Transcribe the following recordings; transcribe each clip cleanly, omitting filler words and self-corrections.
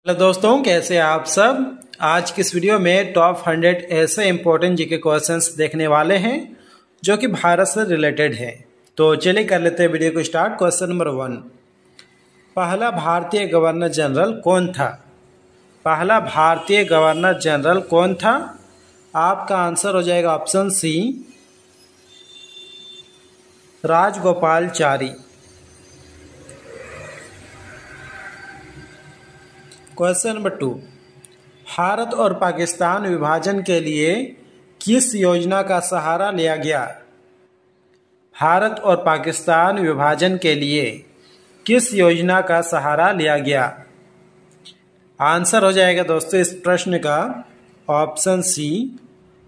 Hello दोस्तों, कैसे आप सब। आज की इस वीडियो में टॉप 100 ऐसे इंपॉर्टेंट जीके क्वेश्चंस देखने वाले हैं जो कि भारत से रिलेटेड है। तो चलिए कर लेते हैं वीडियो को स्टार्ट। क्वेश्चन नंबर 1, पहला भारतीय गवर्नर जनरल कौन था? पहला भारतीय गवर्नर जनरल कौन था? आपका आंसर हो जाएगा option C, Rajagopalachari. Question number 2, Bharat और पाकिस्तान विभाजन के लिए किस योजना का सहारा लिया गया? भारत और पाकिस्तान विभाजन के लिए किस योजना का सहारा लिया गया? आंसर हो जाएगा दोस्तों इस प्रश्न का ऑप्शन सी,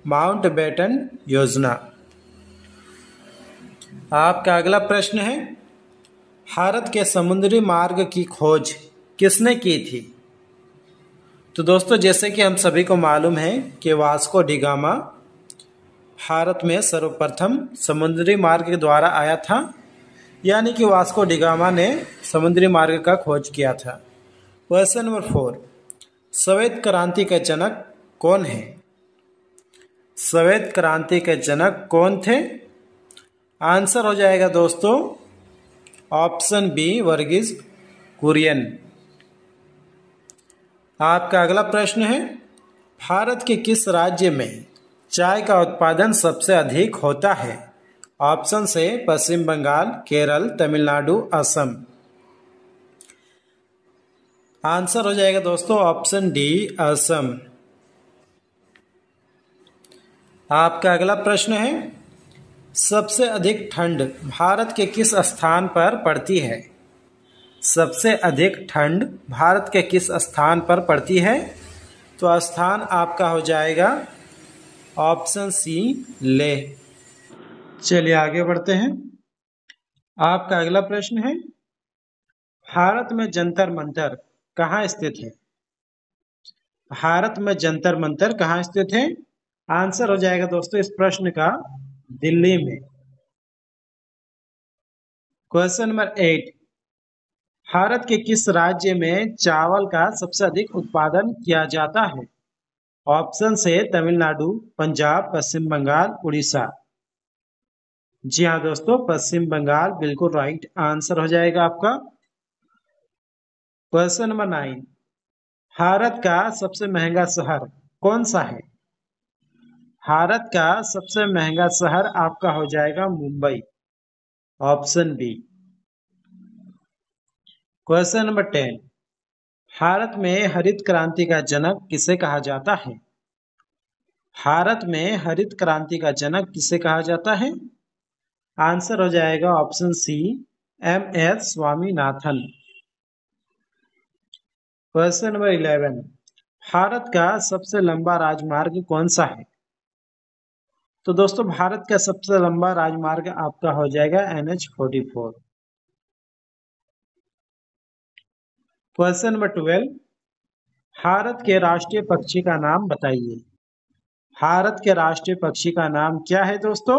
माउंटबेटन योजना। आपका अगला प्रश्न है, भारत के समुद्री मार्ग की खोज किसने की थी? तो दोस्तों, जैसे कि हम सभी को मालूम है कि वास्को डी गामा भारत में सर्वप्रथम समुद्री मार्ग के द्वारा आया था, यानी कि वास्को डी गामा ने समुद्री मार्ग का खोज किया था। क्वेश्चन नंबर 4, श्वेत क्रांति के जनक कौन है? श्वेत क्रांति के जनक कौन थे? आंसर हो जाएगा दोस्तों ऑप्शन बी, वर्गीज कुरियन। आपका अगला प्रश्न है, भारत के किस राज्य में चाय का उत्पादन सबसे अधिक होता है? ऑप्शन से पश्चिम बंगाल, केरल, तमिलनाडु, असम। आंसर हो जाएगा दोस्तों ऑप्शन डी, असम। आपका अगला प्रश्न है, सबसे अधिक ठंड भारत के किस स्थान पर पड़ती है? सबसे अधिक ठंड भारत के किस स्थान पर पड़ती है? तो स्थान आपका हो जाएगा ऑप्शन सी, लेह। चलिए आगे बढ़ते हैं। आपका अगला प्रश्न है, भारत में जंतर मंतर कहाँ स्थित है? भारत में जंतर मंतर कहाँ स्थित है? आंसर हो जाएगा दोस्तों इस प्रश्न का दिल्ली में। क्वेश्चन नंबर 8, भारत के किस राज्य में चावल का सबसे अधिक उत्पादन किया जाता है? ऑप्शन से तमिलनाडु, पंजाब, पश्चिम बंगाल, उड़ीसा। जी हाँ दोस्तों, पश्चिम बंगाल बिल्कुल राइट आंसर हो जाएगा आपका। क्वेश्चन नंबर 9, भारत का सबसे महंगा शहर कौन सा है? भारत का सबसे महंगा शहर आपका हो जाएगा Mumbai, option B. Question number 10, Bharat में हरित क्रांति का जनक किसे कहा जाता है? भारत में हरित क्रांति का जनक किसे कहा जाता है? आंसर हो जाएगा option C, MS. Swaminathan. Question number 11, Bharat का सबसे लंबा राजमार्ग कौन सा है? तो दोस्तों, भारत का सबसे लंबा राजमार्ग आपका हो जाएगा NH-44। क्वेश्चन नंबर 12, भारत के राष्ट्रीय पक्षी का नाम बताइए। भारत के राष्ट्रीय पक्षी का नाम क्या है दोस्तों?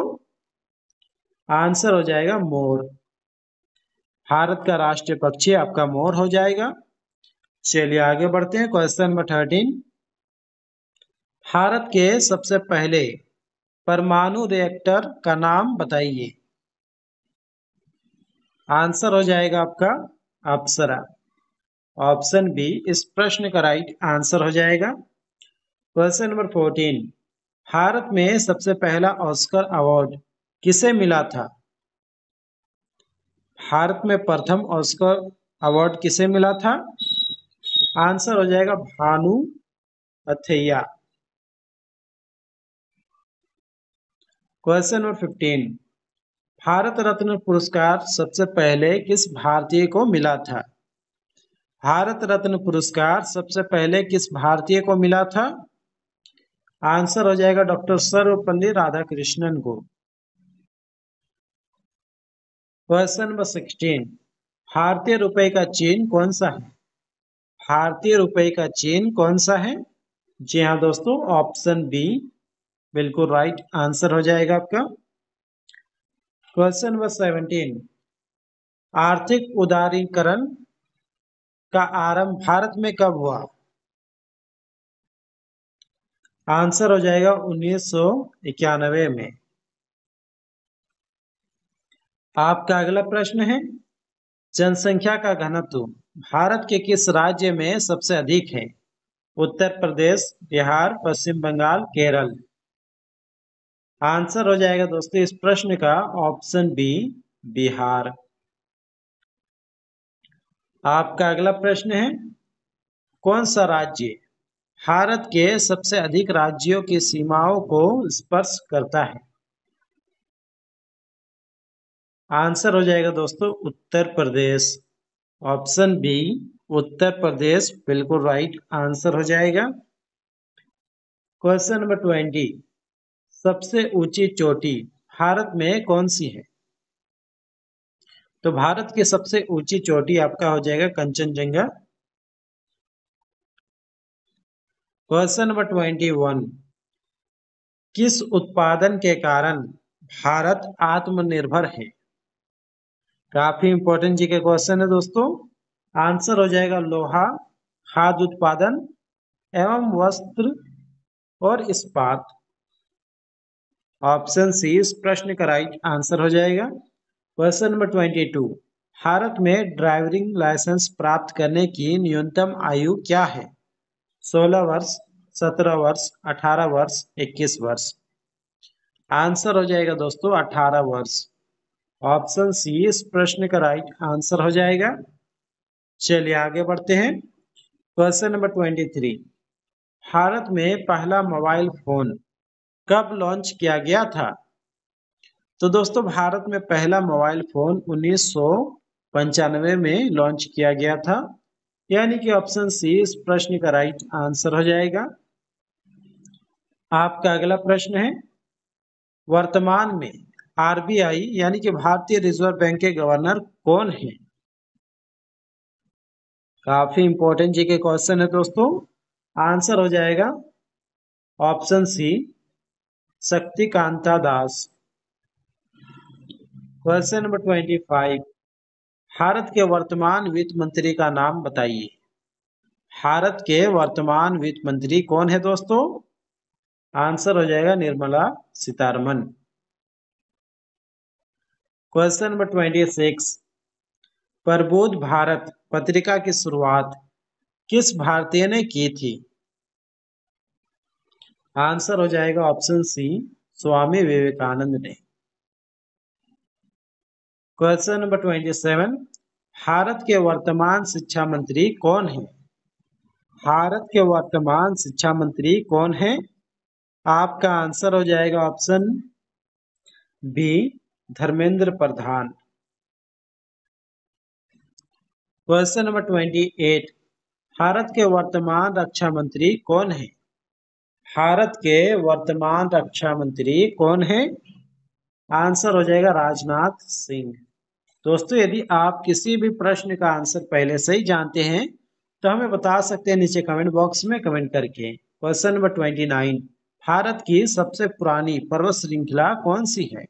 आंसर हो जाएगा मोर। भारत का राष्ट्रीय पक्षी आपका मोर हो जाएगा। चलिए आगे बढ़ते हैं। क्वेश्चन नंबर 13, भारत के सबसे पहले परमाणु रिएक्टर का नाम बताइए। आंसर हो जाएगा आपका अप्सरा, ऑप्शन बी इस प्रश्न का राइट आंसर हो जाएगा। क्वेश्चन नंबर 14, भारत में सबसे पहला ऑस्कर अवार्ड किसे मिला था? भारत में प्रथम ऑस्कर अवार्ड किसे मिला था? आंसर हो जाएगा भानु अथैया। क्वेश्चन नंबर 15, भारत रत्न पुरस्कार सबसे पहले किस भारतीय को मिला था? भारत रत्न पुरस्कार सबसे पहले किस भारतीय को मिला था? आंसर हो जाएगा डॉक्टर सर्वपल्ली राधाकृष्णन को। क्वेश्चन नंबर 16, भारतीय रुपए का चिन्ह कौन सा है? भारतीय रुपए का चिन्ह कौन सा है? जी हाँ दोस्तों, ऑप्शन बी बिल्कुल राइट आंसर हो जाएगा आपका। क्वेश्चन नंबर 17, आर्थिक उदारीकरण का आरंभ भारत में कब हुआ? आंसर हो जाएगा 1991 में। आपका अगला प्रश्न है, जनसंख्या का घनत्व भारत के किस राज्य में सबसे अधिक है? उत्तर प्रदेश, बिहार, पश्चिम बंगाल, केरल। आंसर हो जाएगा दोस्तों इस प्रश्न का ऑप्शन बी, बिहार। आपका अगला प्रश्न है, कौन सा राज्य भारत के सबसे अधिक राज्यों की सीमाओं को स्पर्श करता है? आंसर हो जाएगा दोस्तों उत्तर प्रदेश। ऑप्शन बी, उत्तर प्रदेश बिल्कुल राइट आंसर हो जाएगा। क्वेश्चन नंबर 20, सबसे ऊंची चोटी भारत में कौन सी है? तो भारत की सबसे ऊंची चोटी आपका हो जाएगा कंचनजंगा। क्वेश्चन नंबर 21, किस उत्पादन के कारण भारत आत्मनिर्भर है? काफी इंपॉर्टेंट जी के क्वेश्चन है दोस्तों। आंसर हो जाएगा लोहा, खाद्य उत्पादन एवं वस्त्र और इस्पात। ऑप्शन सी इस प्रश्न का राइट आंसर हो जाएगा। क्वेश्चन नंबर 22, भारत में ड्राइविंग लाइसेंस प्राप्त करने की न्यूनतम आयु क्या है? 16 वर्ष, 17 वर्ष, 18 वर्ष, 21 वर्ष। आंसर हो जाएगा दोस्तों 18 वर्ष। ऑप्शन सी इस प्रश्न का राइट आंसर हो जाएगा। चलिए आगे बढ़ते हैं। क्वेश्चन नंबर 23, भारत में पहला मोबाइल फोन कब लॉन्च किया गया था? तो दोस्तों भारत में पहला मोबाइल फोन 1995 में लॉन्च किया गया था, यानी कि ऑप्शन सी इस प्रश्न का राइट आंसर हो जाएगा। आपका अगला प्रश्न है, वर्तमान में आरबीआई यानी कि भारतीय रिजर्व बैंक के गवर्नर कौन है? काफी इंपॉर्टेंट जी के क्वेश्चन है दोस्तों। आंसर हो जाएगा ऑप्शन सी, शक्तिकांता दास। क्वेश्चन नंबर 25, भारत के वर्तमान वित्त मंत्री का नाम बताइए। भारत के वर्तमान वित्त मंत्री कौन है दोस्तों? आंसर हो जाएगा निर्मला सीतारमन। क्वेश्चन नंबर 26, प्रबुद्ध भारत पत्रिका की शुरुआत किस भारतीय ने की थी? आंसर हो जाएगा ऑप्शन सी, स्वामी विवेकानंद ने। क्वेश्चन नंबर 27, भारत के वर्तमान शिक्षा मंत्री कौन है? भारत के वर्तमान शिक्षा मंत्री कौन है? आपका आंसर हो जाएगा option B, Dharmendra Pradhan. Question number 28, Bharat के वर्तमान रक्षा मंत्री कौन है? भारत के वर्तमान रक्षा मंत्री कौन है? आंसर हो जाएगा राजनाथ सिंह। दोस्तों यदि आप किसी भी प्रश्न का आंसर पहले से ही जानते हैं तो हमें बता सकते हैं नीचे कमेंट बॉक्स में कमेंट करके। क्वेश्चन नंबर 29, भारत की सबसे पुरानी पर्वत श्रृंखला कौन सी है?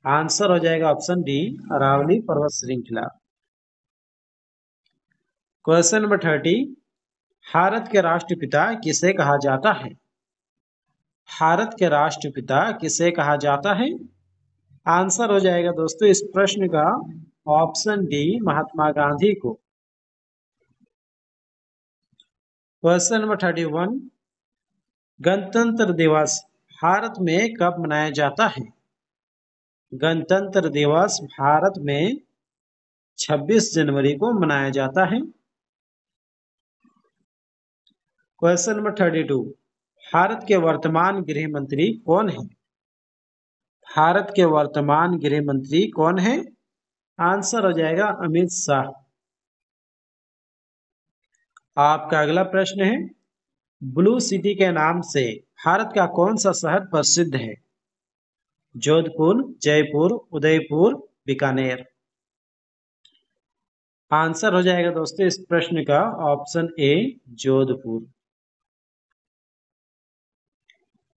आंसर हो जाएगा ऑप्शन डी, अरावली पर्वत श्रृंखला। क्वेश्चन नंबर 30, भारत के राष्ट्रपिता किसे कहा जाता है? भारत के राष्ट्रपिता किसे कहा जाता है? आंसर हो जाएगा दोस्तों इस प्रश्न का ऑप्शन डी, महात्मा गांधी को। क्वेश्चन नंबर 31, गणतंत्र दिवस भारत में कब मनाया जाता है? गणतंत्र दिवस भारत में 26 जनवरी को मनाया जाता है। क्वेश्चन नंबर 32, भारत के वर्तमान गृह मंत्री कौन है? भारत के वर्तमान गृह मंत्री कौन है? आंसर हो जाएगा अमित शाह। आपका अगला प्रश्न है, ब्लू सिटी के नाम से भारत का कौन सा शहर प्रसिद्ध है? जोधपुर, जयपुर, उदयपुर, बीकानेर। आंसर हो जाएगा दोस्तों इस प्रश्न का option A, Jodhpur.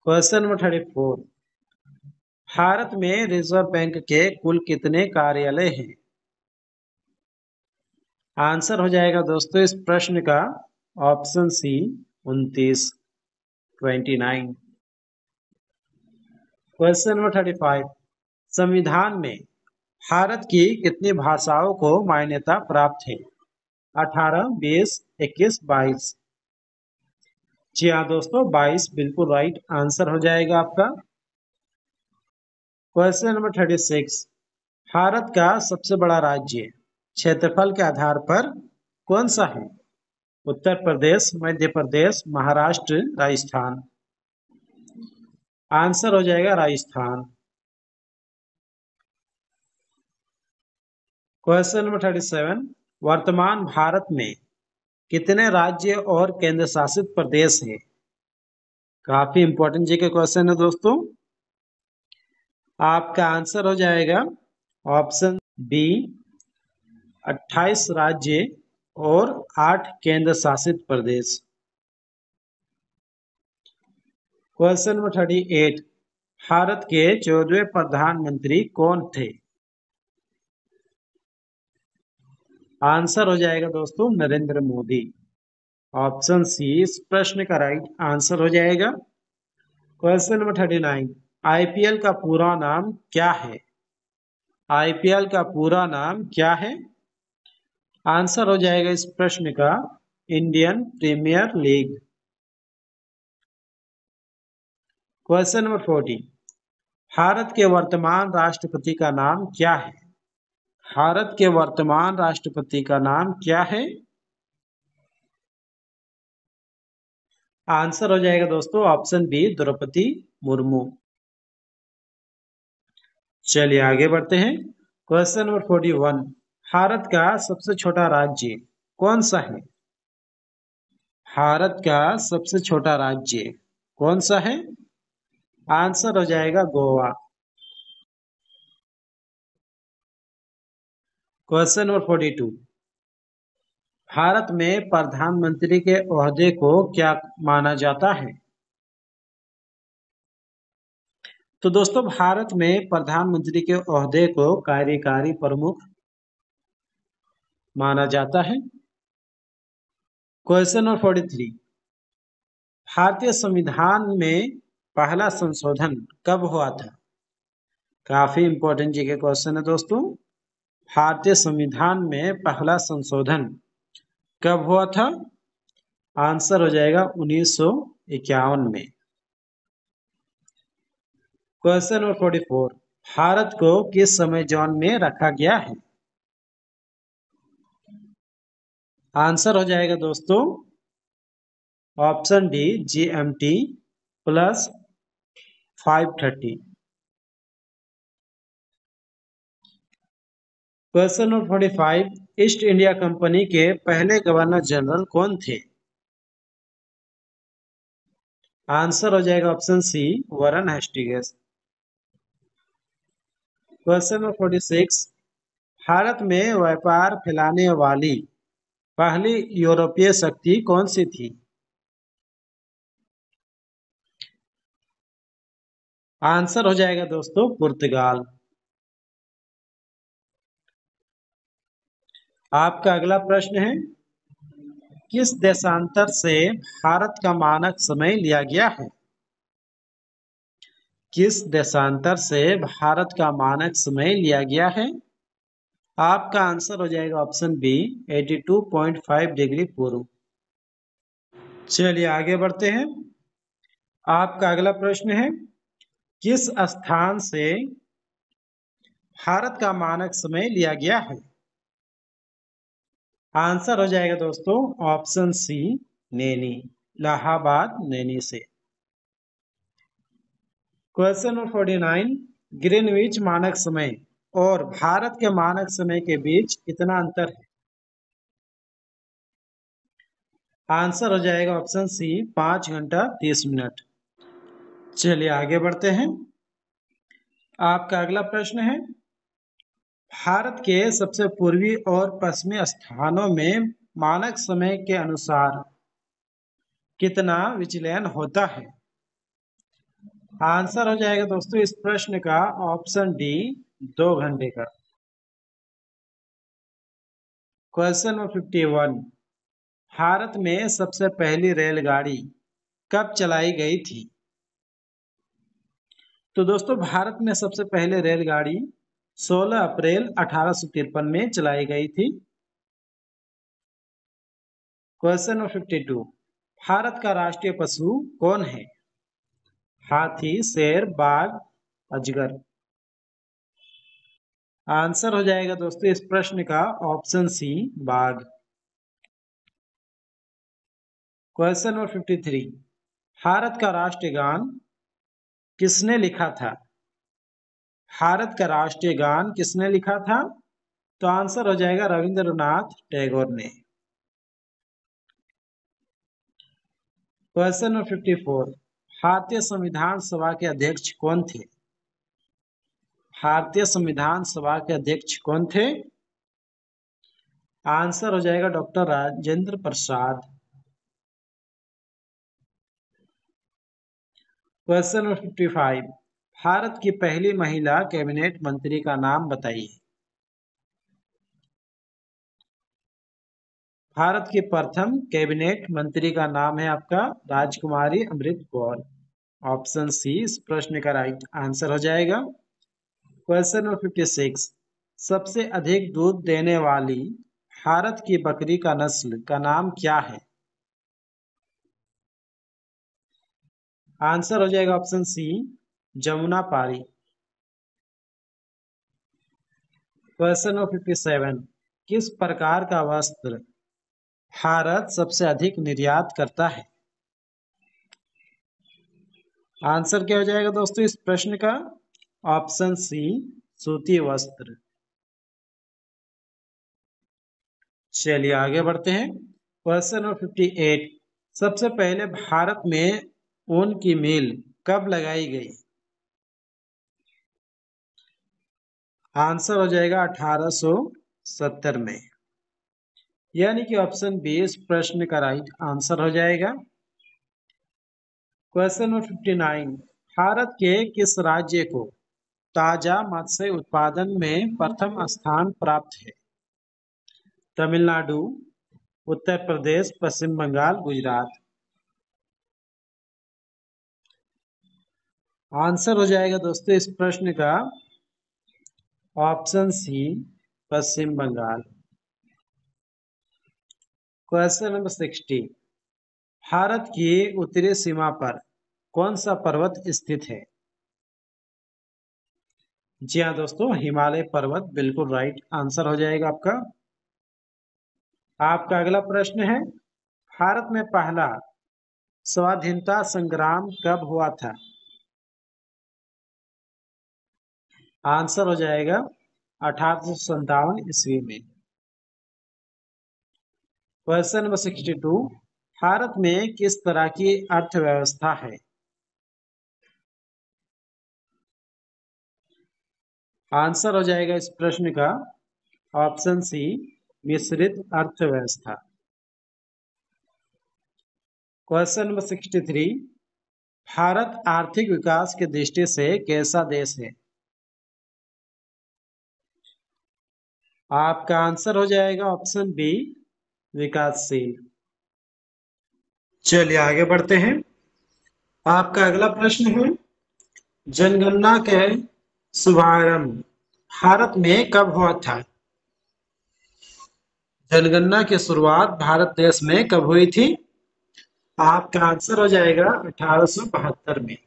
Question number 34, Bharat में रिजर्व बैंक के कुल कितने कार्यालय हैं? आंसर हो जाएगा दोस्तों इस प्रश्न का ऑप्शन सी 29, 29। क्वेश्चन नंबर 35, संविधान में भारत की कितनी भाषाओं को मान्यता प्राप्त है? 18, 20, 21, 22। जी हाँ दोस्तों, 22 बिल्कुल राइट आंसर हो जाएगा आपका। क्वेश्चन नंबर 36, भारत का सबसे बड़ा राज्य क्षेत्रफल के आधार पर कौन सा है? उत्तर प्रदेश, मध्य प्रदेश, महाराष्ट्र, राजस्थान। आंसर हो जाएगा राजस्थान। क्वेश्चन नंबर 37, वर्तमान भारत में कितने राज्य और केंद्र शासित प्रदेश है? काफी इंपॉर्टेंट जी के क्वेश्चन है दोस्तों। आपका आंसर हो जाएगा ऑप्शन बी 28 राज्य और 8 केंद्र शासित प्रदेश। क्वेश्चन नंबर 38, भारत के 14वें प्रधानमंत्री कौन थे? आंसर हो जाएगा दोस्तों नरेंद्र मोदी। ऑप्शन सी इस प्रश्न का राइट आंसर हो जाएगा। क्वेश्चन नंबर 39, आईपीएल का पूरा नाम क्या है? आईपीएल का पूरा नाम क्या है? आंसर हो जाएगा इस प्रश्न का Indian Premier League. Question number 40, Bharat के वर्तमान राष्ट्रपति का नाम क्या है? भारत के वर्तमान राष्ट्रपति का नाम क्या है? आंसर हो जाएगा दोस्तों ऑप्शन बी द्रौपदी मुर्मू। चलिए आगे बढ़ते हैं। क्वेश्चन नंबर 41, भारत का सबसे छोटा राज्य कौन सा है? भारत का सबसे छोटा राज्य कौन सा है? आंसर हो जाएगा गोवा। क्वेश्चन नंबर 42, भारत में प्रधानमंत्री के ओहदे को क्या माना जाता है? तो दोस्तों भारत में प्रधानमंत्री के ओहदे को कार्यकारी प्रमुख माना जाता है। क्वेश्चन नंबर 43, भारतीय संविधान में पहला संशोधन कब हुआ था? काफी इंपॉर्टेंट जी के क्वेश्चन है दोस्तों। भारतीय संविधान में पहला संशोधन कब हुआ था? आंसर हो जाएगा 1951 में। क्वेश्चन नंबर 44, भारत को किस समय जोन में रखा गया है? आंसर हो जाएगा दोस्तों option D GMT plus 5:30। Question number 45, East India Company के पहले गवर्नर जनरल कौन थे? आंसर हो जाएगा option C Warren Hastings. Question number 46, Bharat में व्यापार फैलाने वाली पहली यूरोपीय शक्ति कौन सी थी? आंसर हो जाएगा दोस्तों पुर्तगाल। आपका अगला प्रश्न है, किस देशांतर से भारत का मानक समय लिया गया है? किस देशांतर से भारत का मानक समय लिया गया है? आपका आंसर हो जाएगा ऑप्शन बी 82.5 डिग्री पूर्व। चलिए आगे बढ़ते हैं। आपका अगला प्रश्न है, किस स्थान से भारत का मानक समय लिया गया है? आंसर हो जाएगा दोस्तों ऑप्शन सी नैनी, इलाहाबाद नैनी से। क्वेश्चन नंबर 49, ग्रीनविच मानक समय और भारत के मानक समय के बीच कितना अंतर है? आंसर हो जाएगा ऑप्शन सी 5 घंटा 30 मिनट। चलिए आगे बढ़ते हैं। आपका अगला प्रश्न है, भारत के सबसे पूर्वी और पश्चिमी स्थानों में मानक समय के अनुसार कितना विचलन होता है? आंसर हो जाएगा दोस्तों इस प्रश्न का ऑप्शन डी 2 घंटे का। क्वेश्चन नंबर 51, भारत में सबसे पहली रेलगाड़ी कब चलाई गई थी? तो दोस्तों भारत में सबसे पहले रेलगाड़ी 16 अप्रैल 1853 में चलाई गई थी। क्वेश्चन नंबर 52, भारत का राष्ट्रीय पशु कौन है? हाथी, शेर, बाघ, अजगर। आंसर हो जाएगा दोस्तों इस प्रश्न का ऑप्शन सी, बाघ। क्वेश्चन नंबर 53, भारत का राष्ट्रीय गान किसने लिखा था? भारत का राष्ट्रीय गान किसने लिखा था? तो आंसर हो जाएगा रविंद्रनाथ टैगोर ने। क्वेश्चन नंबर 54, भारतीय संविधान सभा के अध्यक्ष कौन थे? भारतीय संविधान सभा के अध्यक्ष कौन थे? आंसर हो जाएगा doctor Rajendra Prasad. Question number 55, Bharat की पहली महिला कैबिनेट मंत्री का नाम बताइए। भारत की प्रथम कैबिनेट मंत्री का नाम है आपका राजकुमारी अमृत कौर। ऑप्शन सी इस प्रश्न का राइट आंसर हो जाएगा। क्वेश्चन नंबर 56, सबसे अधिक दूध देने वाली भारत की बकरी का नस्ल का नाम क्या है? आंसर हो जाएगा ऑप्शन सी, जमुना पारी। क्वेश्चन नंबर 57, किस प्रकार का वस्त्र भारत सबसे अधिक निर्यात करता है? आंसर क्या हो जाएगा दोस्तों इस प्रश्न का? ऑप्शन सी, सूती वस्त्र। चलिए आगे बढ़ते हैं। क्वेश्चन नंबर 58, सबसे पहले भारत में ऊन की मिल कब लगाई गई? आंसर हो जाएगा 1870 में, यानी कि ऑप्शन बी इस प्रश्न का राइट आंसर हो जाएगा। क्वेश्चन नंबर 59, भारत के किस राज्य को ताजा मत्स्य उत्पादन में प्रथम स्थान प्राप्त है? तमिलनाडु, उत्तर प्रदेश, पश्चिम बंगाल, गुजरात। आंसर हो जाएगा दोस्तों इस प्रश्न का ऑप्शन सी, पश्चिम बंगाल। क्वेश्चन नंबर 60, भारत की उत्तरी सीमा पर कौन सा पर्वत स्थित है? जी हाँ दोस्तों, हिमालय पर्वत बिल्कुल राइट आंसर हो जाएगा आपका। आपका अगला प्रश्न है, भारत में पहला स्वाधीनता संग्राम कब हुआ था? आंसर हो जाएगा 1857 ईस्वी में। क्वेश्चन नंबर 62, भारत में किस तरह की अर्थव्यवस्था है? आंसर हो जाएगा इस प्रश्न का ऑप्शन सी, मिश्रित अर्थव्यवस्था। क्वेश्चन नंबर 63, भारत आर्थिक विकास की दृष्टि से कैसा देश है? आपका आंसर हो जाएगा ऑप्शन बी, विकासशील। चलिए आगे बढ़ते हैं। आपका अगला प्रश्न है, जनगणना के शुभारंभ भारत में कब हुआ था? जनगणना की शुरुआत भारत देश में कब हुई थी? आपका आंसर हो जाएगा 1872 में।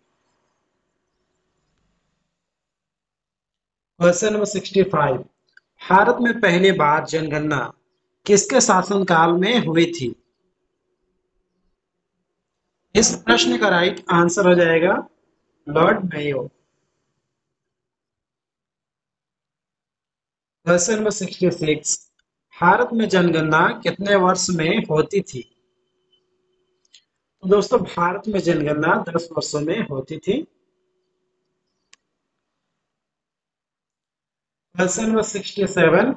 क्वेश्चन नंबर 65, भारत में पहली बार जनगणना किसके शासनकाल में हुई थी? इस प्रश्न का राइट आंसर हो जाएगा Lord Mayo. Question number 66, Bharat में जनगणना कितने वर्ष में होती थी? तो दोस्तों भारत में जनगणना 10 वर्षों में होती थी। क्वेश्चन नंबर 67,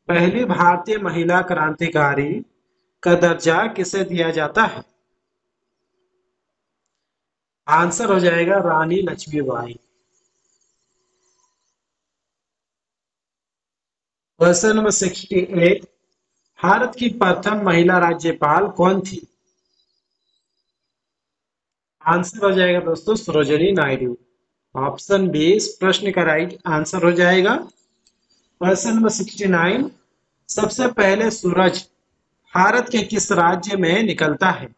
पहली भारतीय महिला क्रांतिकारी का दर्जा किसे दिया जाता है? आंसर हो जाएगा रानी लक्ष्मीबाई। क्वेश्चन नंबर 68, भारत की प्रथम महिला राज्यपाल कौन थी? आंसर हो जाएगा दोस्तों सरोजिनी नायडू। ऑप्शन बी इस प्रश्न का राइट आंसर हो जाएगा। क्वेश्चन नंबर 69, सबसे पहले सूरज भारत के किस राज्य में निकलता है?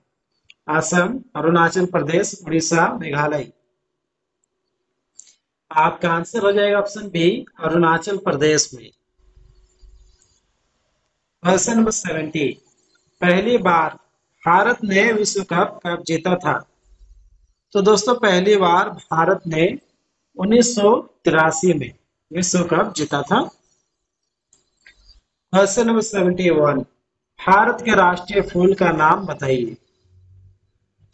असम, अरुणाचल प्रदेश, उड़ीसा, मेघालय। आपका आंसर हो जाएगा ऑप्शन बी अरुणाचल प्रदेश में। क्वेश्चन नंबर 70, पहली बार भारत ने विश्व कप कब जीता था? तो दोस्तों पहली बार भारत ने 1983 में विश्व कप जीता था। क्वेश्चन नंबर 71, भारत के राष्ट्रीय फूल का नाम बताइए।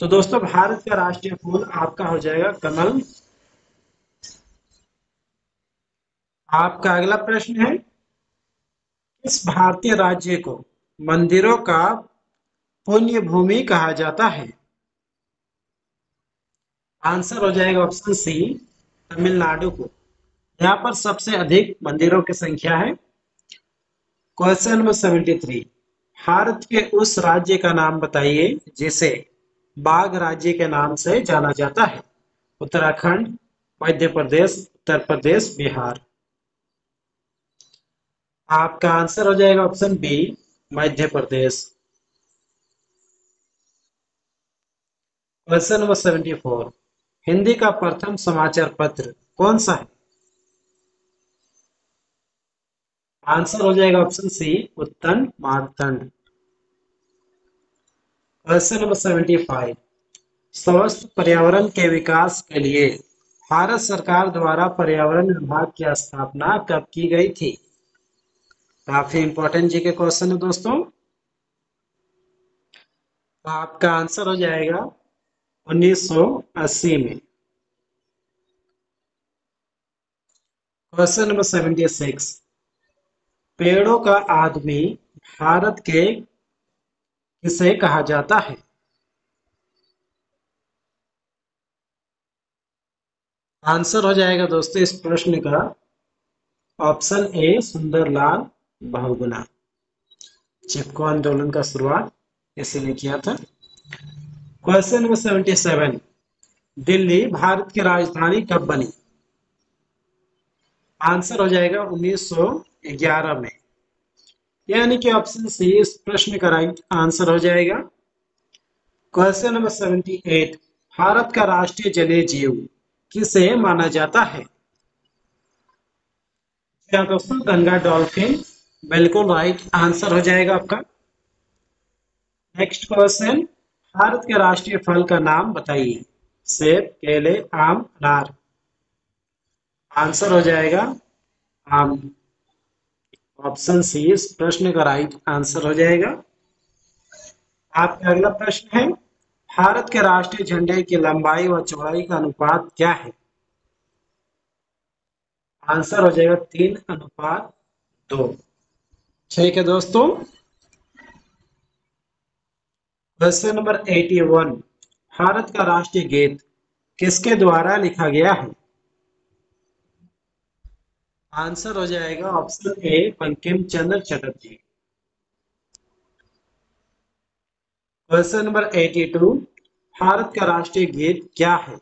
तो दोस्तों भारत का राष्ट्रीय फूल आपका हो जाएगा कमल। आपका अगला प्रश्न है, किस भारतीय राज्य को मंदिरों का पुण्य भूमि कहा जाता है? आंसर हो जाएगा ऑप्शन सी तमिलनाडु को। यहाँ पर सबसे अधिक मंदिरों की संख्या है। क्वेश्चन नंबर 73, भारत के उस राज्य का नाम बताइए जिसे बाघ राज्य के नाम से जाना जाता है। उत्तराखंड, मध्य प्रदेश, उत्तर प्रदेश, बिहार। आपका आंसर हो जाएगा option B Madhya Pradesh. Question number 74, Hindi का प्रथम समाचार पत्र कौन सा है? आंसर हो जाएगा ऑप्शन सी उत्तन मार्तंड। क्वेश्चन नंबर 75, स्वस्थ पर्यावरण के विकास के लिए भारत सरकार द्वारा पर्यावरण विभाग की स्थापना कब की गई थी? काफी इंपॉर्टेंट जी के क्वेश्चन है दोस्तों। आपका आंसर हो जाएगा 1980 में। क्वेश्चन नंबर 76, पेड़ों का आदमी भारत के किसे कहा जाता है? आंसर हो जाएगा दोस्तों इस प्रश्न का ऑप्शन ए सुंदरलाल बहुगुणा। चिपको आंदोलन का शुरुआत इसी ने किया था। क्वेश्चन नंबर 77, दिल्ली भारत की राजधानी कब बनी? आंसर हो जाएगा 1911 में। यानी कि ऑप्शन सी इस प्रश्न का राइट आंसर हो जाएगा। क्वेश्चन नंबर 78, भारत का राष्ट्रीय जलीय जीव किसे माना जाता है? क्या दोस्तों गंगा डॉल्फिन। बिल्कुल राइट आंसर हो जाएगा आपका। नेक्स्ट क्वेश्चन, भारत के राष्ट्रीय फल का नाम बताइए। सेब, केले, आम, अनार। आंसर हो जाएगा आम। ऑप्शन सी इस प्रश्न का राइट आंसर हो जाएगा। आपका अगला प्रश्न है, भारत के राष्ट्रीय झंडे की लंबाई व चौड़ाई का अनुपात क्या है? आंसर हो जाएगा 3:2। ठीक है दोस्तों। क्वेश्चन नंबर 81, भारत का राष्ट्रीय गीत किसके द्वारा लिखा गया है? आंसर हो जाएगा option A Bankim Chandra Chatterjee. Question number 82, Bharat का राष्ट्रीय गीत क्या है?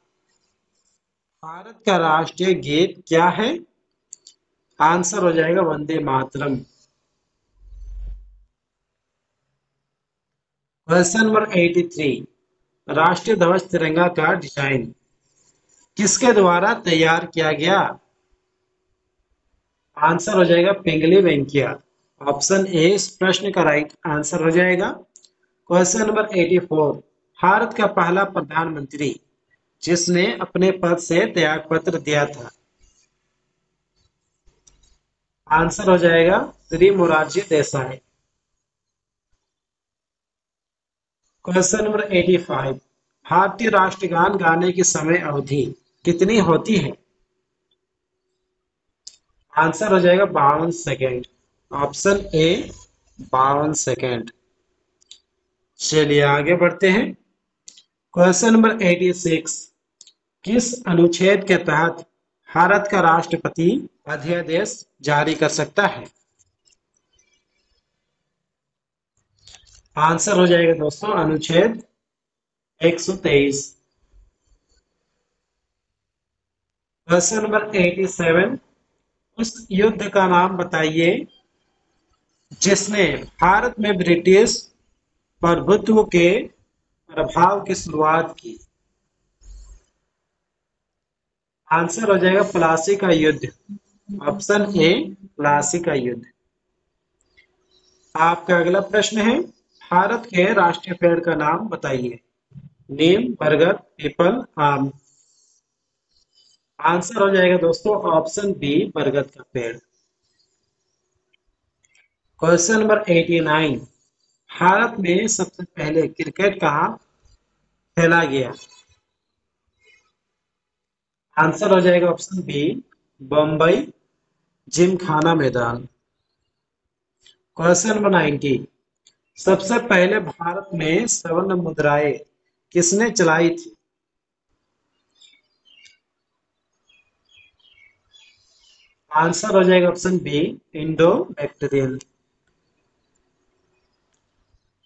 भारत का राष्ट्रीय गीत क्या है? आंसर हो जाएगा वंदे मातरम। क्वेश्चन नंबर 83, राष्ट्रीय ध्वज तिरंगा का डिजाइन किसके द्वारा तैयार किया गया? आंसर हो जाएगा पिंगली वेंकिया। ऑप्शन ए इस प्रश्न का राइट आंसर हो जाएगा। क्वेश्चन नंबर 84, भारत का पहला प्रधानमंत्री जिसने अपने पद से त्यागपत्र दिया था। आंसर हो जाएगा श्री मोरारजी देसाई। क्वेश्चन नंबर 85, भारतीय राष्ट्रगान गाने की समय अवधि कितनी होती है? आंसर हो जाएगा 52 सेकेंड। Option A 52 second. चलिए आगे बढ़ते हैं। क्वेश्चन नंबर 86, किस अनुच्छेद के तहत भारत का राष्ट्रपति अध्यादेश जारी कर सकता है? आंसर हो जाएगा दोस्तों अनुच्छेद 123। क्वेश्चन नंबर 87, उस युद्ध का नाम बताइए जिसने भारत में ब्रिटिश प्रभुत्व के प्रभाव की शुरुआत की। आंसर हो जाएगा प्लासी का युद्ध। ऑप्शन ए प्लासी का युद्ध। आपका अगला प्रश्न है, भारत के राष्ट्रीय पेड़ का नाम बताइए। नीम, बरगद, पीपल, आम। आंसर हो जाएगा दोस्तों ऑप्शन बी बरगद का पेड़। क्वेश्चन नंबर 89, भारत में सबसे पहले क्रिकेट कहाँ खेला गया। आंसर हो जाएगा ऑप्शन बी बम्बई जिमखाना मैदान। क्वेश्चन नंबर 90, सबसे पहले भारत में स्वर्ण मुद्राएं किसने चलाई थी। आंसर हो जाएगा option B indo bacterial.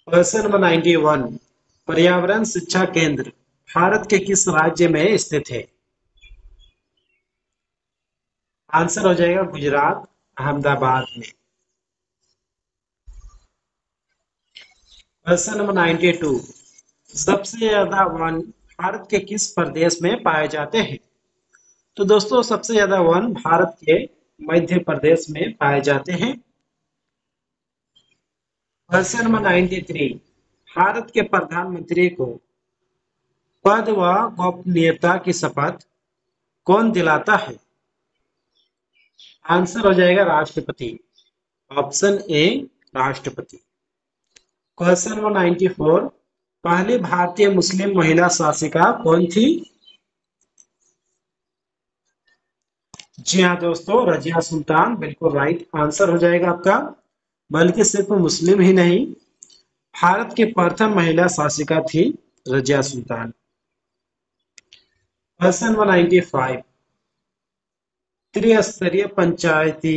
Question number 91, पर्यावरण शिक्षा केंद्र भारत के किस राज्य में स्थित है। आंसर हो जाएगा गुजरात अहमदाबाद में। क्वेश्चन नंबर 92, सबसे ज्यादा वन भारत के किस प्रदेश में पाए जाते हैं। तो दोस्तों सबसे ज्यादा वन भारत के मध्य प्रदेश में पाए जाते हैं। क्वेश्चन नंबर 93, भारत के प्रधानमंत्री को पद व गोपनीयता की शपथ कौन दिलाता है। आंसर हो जाएगा राष्ट्रपति। ऑप्शन ए राष्ट्रपति। क्वेश्चन नंबर 94, पहली भारतीय मुस्लिम महिला शासिका कौन थी। जी हाँ दोस्तों, रजिया सुल्तान बिल्कुल राइट आंसर हो जाएगा आपका। बल्कि सिर्फ मुस्लिम ही नहीं, भारत की प्रथम महिला शासिका थी रजिया सुल्तान। क्वेश्चन नंबर 95, त्रिस्तरीय पंचायती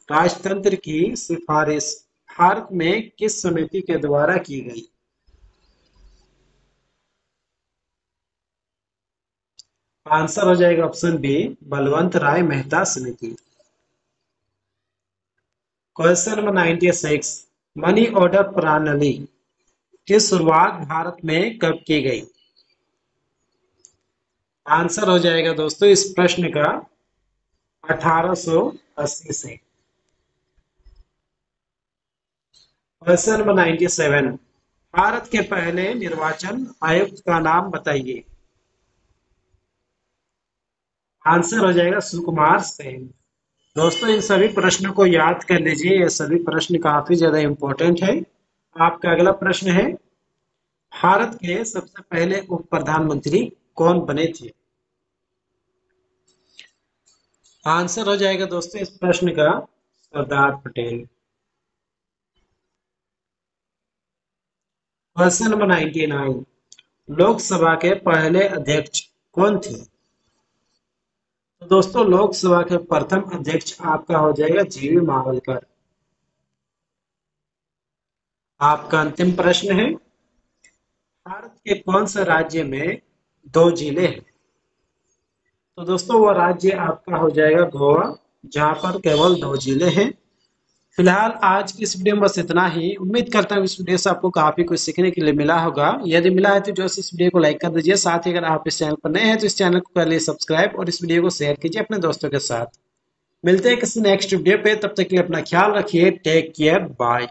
राजतंत्र की सिफारिश भारत में किस समिति के द्वारा की गई। आंसर हो जाएगा ऑप्शन बी बलवंत राय मेहता समिति। क्वेश्चन नंबर 96, मनी ऑर्डर प्रणाली की शुरुआत भारत में कब की गई। आंसर हो जाएगा दोस्तों इस प्रश्न का 1880 से। क्वेश्चन नंबर 97, भारत के पहले निर्वाचन आयुक्त का नाम बताइए। आंसर हो जाएगा सुकुमार सेन। दोस्तों इन सभी प्रश्नों को याद कर लीजिए, ये सभी प्रश्न काफी ज्यादा इंपॉर्टेंट है। आपका अगला प्रश्न है, भारत के सबसे पहले उप प्रधानमंत्री कौन बने थे। आंसर हो जाएगा दोस्तों इस प्रश्न का सरदार पटेल। क्वेश्चन नंबर 99, लोकसभा के पहले अध्यक्ष कौन थे। तो दोस्तों लोकसभा के प्रथम अध्यक्ष आपका हो जाएगा जीवी मावलकर। आपका अंतिम प्रश्न है, भारत के कौन से राज्य में 2 जिले हैं। तो दोस्तों वो राज्य आपका हो जाएगा गोवा, जहां पर केवल 2 जिले हैं। फिलहाल आज की इस वीडियो में बस इतना ही। उम्मीद करता हूँ इस वीडियो से आपको काफी कुछ सीखने के लिए मिला होगा। यदि मिला है तो जो इस वीडियो को लाइक कर दीजिए। साथ ही अगर आप इस चैनल पर नए हैं तो इस चैनल को कर लिए सब्सक्राइब और इस वीडियो को शेयर कीजिए अपने दोस्तों के साथ। मिलते हैं किसी नेक्स्ट वीडियो पे, तब तक के लिए अपना ख्याल रखिए। Take care, bye.